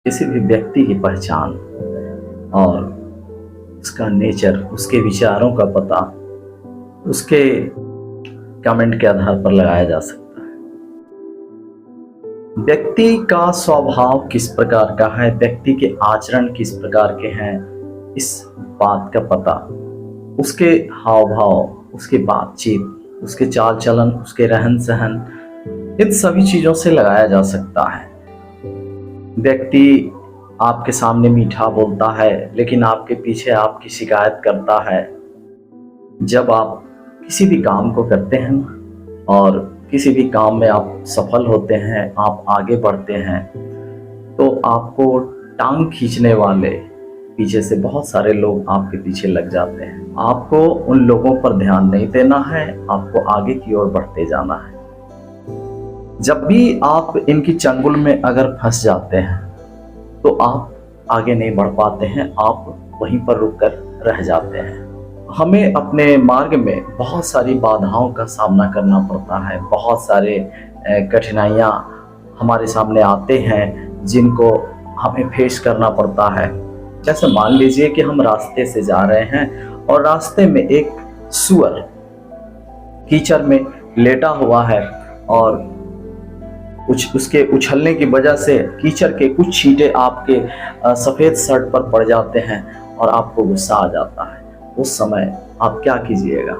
किसी भी व्यक्ति की पहचान और उसका नेचर, उसके विचारों का पता उसके कमेंट के आधार पर लगाया जा सकता है। व्यक्ति का स्वभाव किस प्रकार का है, व्यक्ति के आचरण किस प्रकार के हैं, इस बात का पता उसके हाव भाव, उसकी बातचीत, उसके चाल चलन, उसके रहन सहन, इन सभी चीजों से लगाया जा सकता है। व्यक्ति आपके सामने मीठा बोलता है लेकिन आपके पीछे आपकी शिकायत करता है। जब आप किसी भी काम को करते हैं और किसी भी काम में आप सफल होते हैं, आप आगे बढ़ते हैं, तो आपको टांग खींचने वाले पीछे से बहुत सारे लोग आपके पीछे लग जाते हैं। आपको उन लोगों पर ध्यान नहीं देना है, आपको आगे की ओर बढ़ते जाना है। जब भी आप इनकी चंगुल में अगर फंस जाते हैं तो आप आगे नहीं बढ़ पाते हैं, आप वहीं पर रुककर रह जाते हैं। हमें अपने मार्ग में बहुत सारी बाधाओं का सामना करना पड़ता है, बहुत सारे कठिनाइयाँ हमारे सामने आते हैं जिनको हमें फेस करना पड़ता है। जैसे मान लीजिए कि हम रास्ते से जा रहे हैं और रास्ते में एक सूअर कीचड़ में लेटा हुआ है और उसके उछलने की वजह से कीचड़ के कुछ छींटे आपके सफेद शर्ट पर पड़ जाते हैं और आपको गुस्सा आ जाता है। उस समय आप क्या कीजिएगा?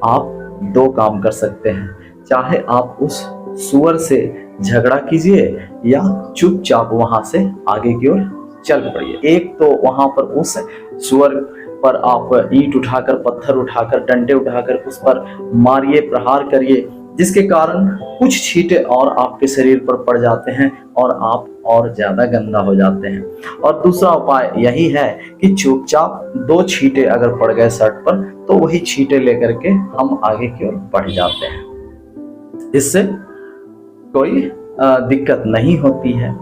आप दो काम कर सकते हैं। चाहे आप उस सूअर से झगड़ा कीजिए या चुपचाप वहां से आगे की ओर चल पड़िए। एक तो वहां पर उस सूअर पर आप ईंट उठाकर, पत्थर उठाकर, डंडे उठाकर उस पर मारिए, प्रहार करिए, जिसके कारण कुछ छींटे और आपके शरीर पर पड़ जाते हैं और आप और ज्यादा गंदा हो जाते हैं। और दूसरा उपाय यही है कि चुपचाप दो छींटे अगर पड़ गए शर्ट पर तो वही छींटे लेकर के हम आगे की ओर बढ़ जाते हैं। इससे कोई दिक्कत नहीं होती है।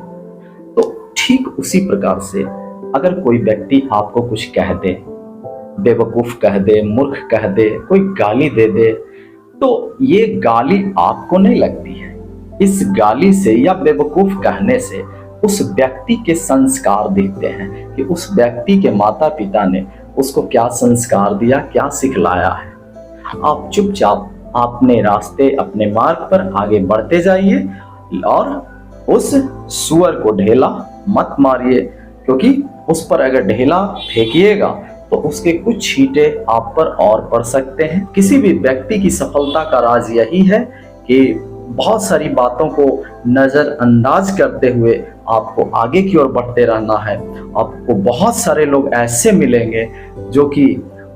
तो ठीक उसी प्रकार से अगर कोई व्यक्ति आपको कुछ कह दे, बेवकूफ कह दे, मूर्ख कह दे, कोई गाली दे दे, तो ये गाली आपको नहीं लगती है। इस गाली से या बेवकूफ कहने से उस व्यक्ति के संस्कार दिखते हैं कि उस व्यक्ति के माता पिता ने उसको क्या संस्कार दिया, क्या सिखलाया है। आप चुपचाप अपने रास्ते, अपने मार्ग पर आगे बढ़ते जाइए और उस सूअर को ढेला मत मारिए, क्योंकि उस पर अगर ढेला फेंकिएगा तो उसके कुछ छींटे आप पर और पड़ सकते हैं। किसी भी व्यक्ति की सफलता का राज यही है कि बहुत सारी बातों को नजरअंदाज करते हुए आपको आगे की ओर बढ़ते रहना है। आपको बहुत सारे लोग ऐसे मिलेंगे जो कि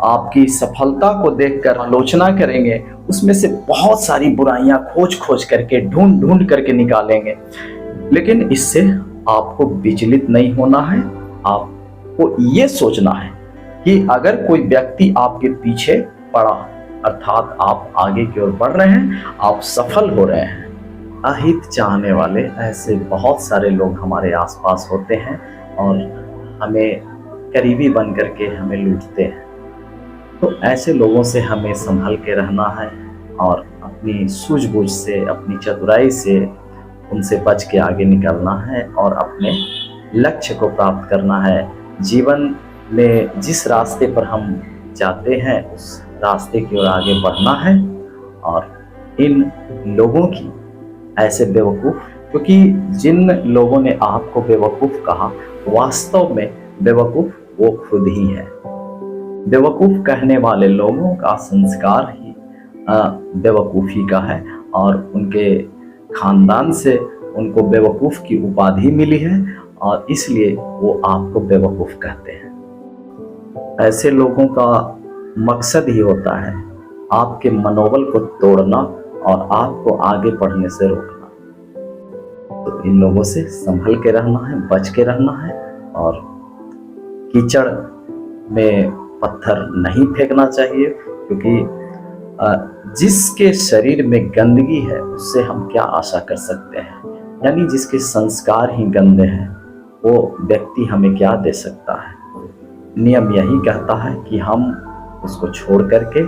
आपकी सफलता को देखकर आलोचना करेंगे, उसमें से बहुत सारी बुराइयां खोज खोज करके, ढूंढ ढूंढ करके निकालेंगे। लेकिन इससे आपको विचलित नहीं होना है। आपको ये सोचना है कि अगर कोई व्यक्ति आपके पीछे पड़ा, अर्थात आप आगे की ओर बढ़ रहे हैं, आप सफल हो रहे हैं। अहित चाहने वाले ऐसे बहुत सारे लोग हमारे आसपास होते हैं और हमें करीबी बन करके हमें लूटते हैं। तो ऐसे लोगों से हमें संभल के रहना है और अपनी सूझबूझ से, अपनी चतुराई से उनसे बच के आगे निकलना है और अपने लक्ष्य को प्राप्त करना है। जीवन में जिस रास्ते पर हम जाते हैं उस रास्ते की ओर आगे बढ़ना है। और इन लोगों की, ऐसे बेवकूफ, क्योंकि जिन लोगों ने आपको बेवकूफ कहा वास्तव में बेवकूफ वो खुद ही है। बेवकूफ कहने वाले लोगों का संस्कार ही बेवकूफी का है और उनके खानदान से उनको बेवकूफ की उपाधि मिली है और इसलिए वो आपको बेवकूफ कहते हैं। ऐसे लोगों का मकसद ही होता है आपके मनोबल को तोड़ना और आपको आगे बढ़ने से रोकना। तो इन लोगों से संभल के रहना है, बच के रहना है और कीचड़ में पत्थर नहीं फेंकना चाहिए, क्योंकि जिसके शरीर में गंदगी है उससे हम क्या आशा कर सकते हैं। यानी जिसके संस्कार ही गंदे हैं वो व्यक्ति हमें क्या दे सकता है। नियम यही कहता है कि हम उसको छोड़ करके,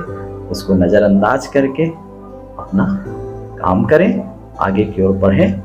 उसको नज़रअंदाज करके अपना काम करें, आगे की ओर बढ़ें